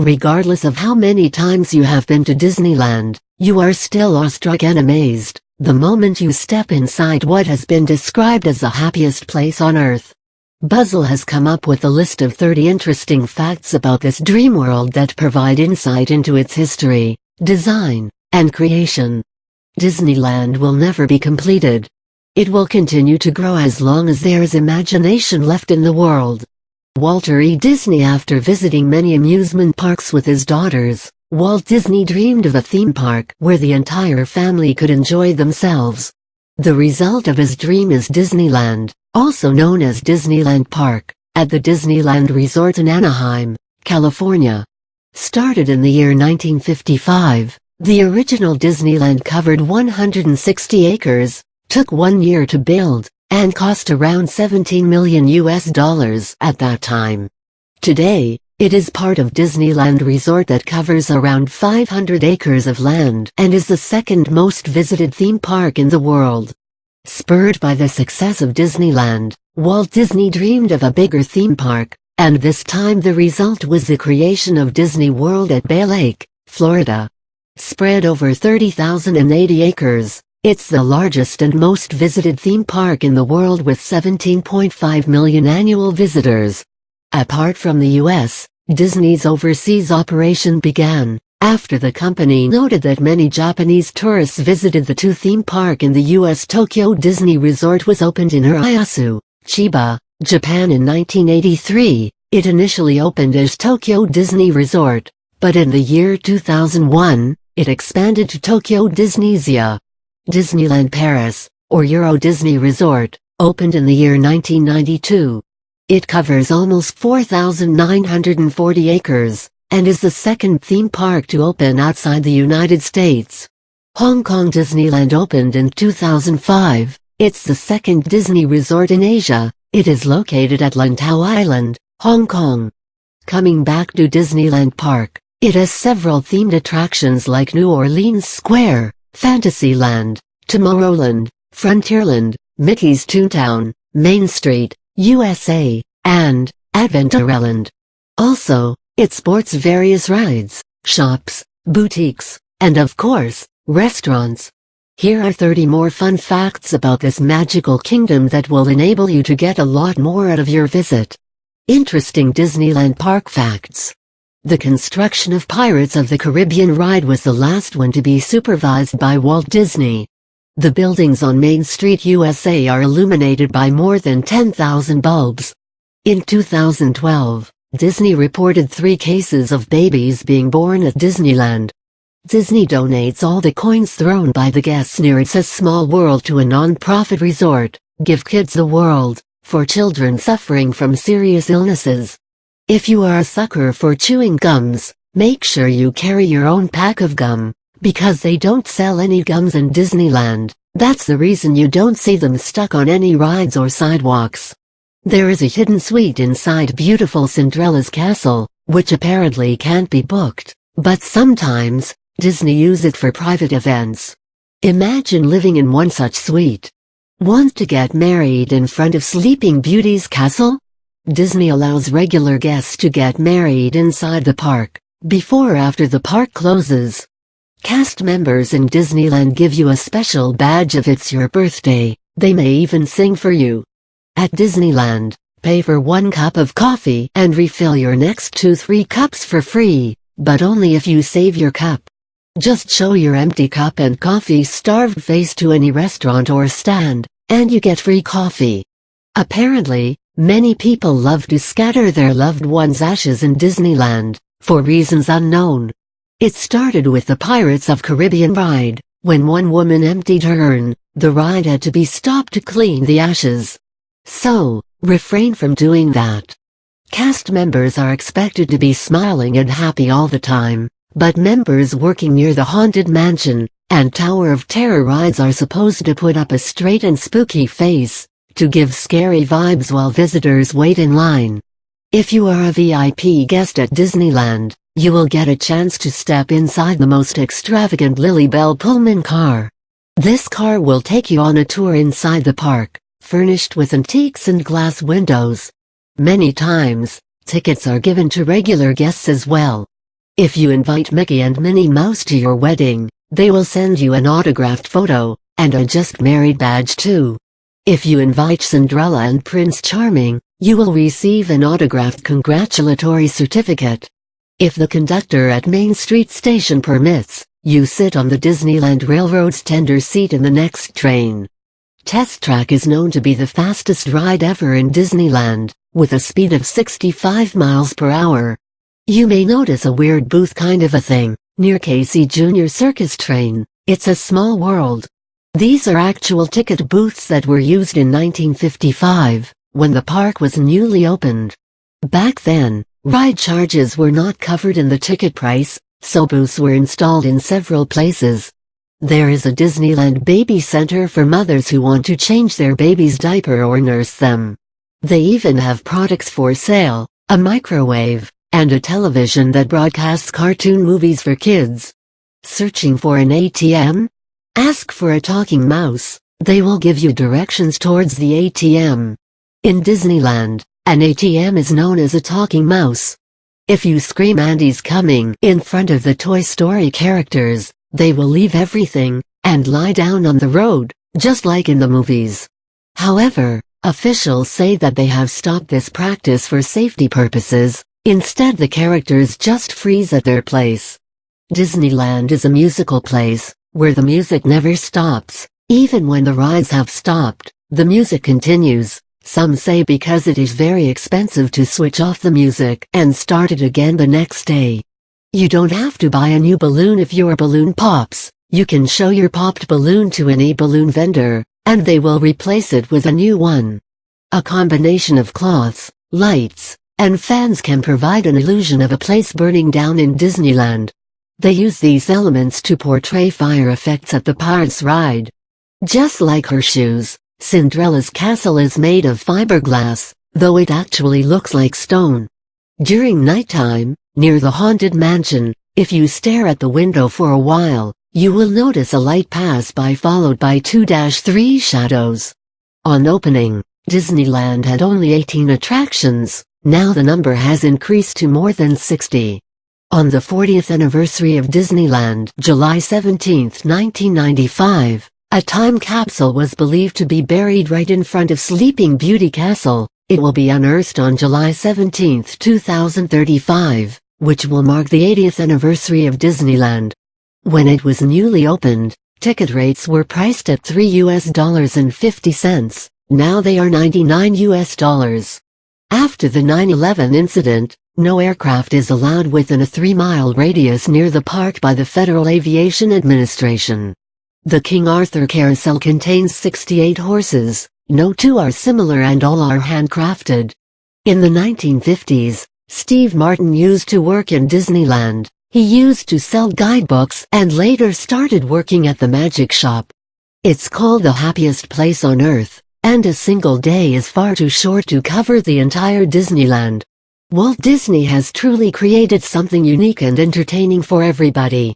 Regardless of how many times you have been to Disneyland, you are still awestruck and amazed the moment you step inside what has been described as the happiest place on earth. Buzzle has come up with a list of 30 interesting facts about this dream world that provide insight into its history, design, and creation. Disneyland will never be completed. It will continue to grow as long as there is imagination left in the world. Walter E. Disney. After visiting many amusement parks with his daughters, Walt Disney dreamed of a theme park where the entire family could enjoy themselves. The result of his dream is Disneyland, also known as Disneyland Park, at the Disneyland Resort in Anaheim, California. Started in the year 1955, the original Disneyland covered 160 acres, took 1 year to build, and cost around $17 million at that time. Today, it is part of Disneyland Resort that covers around 500 acres of land and is the second most visited theme park in the world. Spurred by the success of Disneyland, Walt Disney dreamed of a bigger theme park, and this time the result was the creation of Disney World at Bay Lake, Florida. Spread over 30,080 acres, it's the largest and most visited theme park in the world with 17.5 million annual visitors. Apart from the U.S., Disney's overseas operation began after the company noted that many Japanese tourists visited the theme park in the U.S. Tokyo Disney Resort was opened in Urayasu, Chiba, Japan in 1983. It initially opened as Tokyo Disney Resort, but in the year 2001, it expanded to Tokyo Disneysia. Disneyland Paris, or Euro Disney Resort, opened in the year 1992. It covers almost 4,940 acres, and is the second theme park to open outside the United States. Hong Kong Disneyland opened in 2005. It's the second Disney resort in Asia. It is located at Lantau Island, Hong Kong. Coming back to Disneyland Park, it has several themed attractions like New Orleans Square, Fantasyland, Tomorrowland, Frontierland, Mickey's Toontown, Main Street, USA, and Adventureland. Also, it sports various rides, shops, boutiques, and of course, restaurants. Here are 30 more fun facts about this magical kingdom that will enable you to get a lot more out of your visit. Interesting Disneyland Park facts. The construction of Pirates of the Caribbean ride was the last one to be supervised by Walt Disney. The buildings on Main Street, USA are illuminated by more than 10,000 bulbs. In 2012, Disney reported 3 cases of babies being born at Disneyland. Disney donates all the coins thrown by the guests near its Small World to a non-profit resort, Give Kids a World, for children suffering from serious illnesses. If you are a sucker for chewing gums, make sure you carry your own pack of gum, because they don't sell any gums in Disneyland. That's the reason you don't see them stuck on any rides or sidewalks. There is a hidden suite inside beautiful Cinderella's castle, which apparently can't be booked, but sometimes, Disney use it for private events. Imagine living in one such suite. Want to get married in front of Sleeping Beauty's castle? Disney allows regular guests to get married inside the park, before or after the park closes. Cast members in Disneyland give you a special badge if it's your birthday. They may even sing for you. At Disneyland, pay for 1 cup of coffee and refill your next 2-3 cups for free, but only if you save your cup. Just show your empty cup and coffee-starved face to any restaurant or stand, and you get free coffee. Apparently, many people love to scatter their loved ones' ashes in Disneyland, for reasons unknown. It started with the Pirates of Caribbean ride. When one woman emptied her urn, the ride had to be stopped to clean the ashes. So, refrain from doing that. Cast members are expected to be smiling and happy all the time, but members working near the Haunted Mansion and Tower of Terror rides are supposed to put up a straight and spooky face, to give scary vibes while visitors wait in line. If you are a VIP guest at Disneyland, you will get a chance to step inside the most extravagant Lily Bell Pullman car. This car will take you on a tour inside the park, furnished with antiques and glass windows. Many times, tickets are given to regular guests as well. If you invite Mickey and Minnie Mouse to your wedding, they will send you an autographed photo, and a just married badge too. If you invite Cinderella and Prince Charming, you will receive an autographed congratulatory certificate. If the conductor at Main Street Station permits, you sit on the Disneyland Railroad's tender seat in the next train. Test Track is known to be the fastest ride ever in Disneyland, with a speed of 65 miles per hour. You may notice a weird booth kind of a thing, near Casey Jr. Circus Train. It's a small world. These are actual ticket booths that were used in 1955, when the park was newly opened. Back then, ride charges were not covered in the ticket price, so booths were installed in several places. There is a Disneyland Baby Center for mothers who want to change their baby's diaper or nurse them. They even have products for sale, a microwave, and a television that broadcasts cartoon movies for kids. Searching for an ATM? Ask for a talking mouse. They will give you directions towards the ATM. In Disneyland, an ATM is known as a talking mouse. If you scream "Andy's coming" in front of the Toy Story characters, they will leave everything and lie down on the road, just like in the movies. However, officials say that they have stopped this practice for safety purposes. Instead, the characters just freeze at their place. Disneyland is a musical place, where the music never stops. Even when the rides have stopped, the music continues. Some say because it is very expensive to switch off the music and start it again the next day. You don't have to buy a new balloon if your balloon pops. You can show your popped balloon to any balloon vendor, and they will replace it with a new one. A combination of cloths, lights, and fans can provide an illusion of a place burning down in Disneyland. They use these elements to portray fire effects at the Pirates ride. Just like her shoes, Cinderella's castle is made of fiberglass, though it actually looks like stone. During nighttime, near the Haunted Mansion, if you stare at the window for a while, you will notice a light pass by followed by 2-3 shadows. On opening, Disneyland had only 18 attractions. Now the number has increased to more than 60. On the 40th anniversary of Disneyland, July 17, 1995, a time capsule was believed to be buried right in front of Sleeping Beauty Castle. It will be unearthed on July 17, 2035, which will mark the 80th anniversary of Disneyland. When it was newly opened, ticket rates were priced at $3.50. Now they are $99. After the 9/11 incident, no aircraft is allowed within a 3-mile radius near the park by the Federal Aviation Administration. The King Arthur Carousel contains 68 horses. No two are similar and all are handcrafted. In the 1950s, Steve Martin used to work in Disneyland. He used to sell guidebooks and later started working at the Magic Shop. It's called the happiest place on earth, and a single day is far too short to cover the entire Disneyland. Walt Disney has truly created something unique and entertaining for everybody.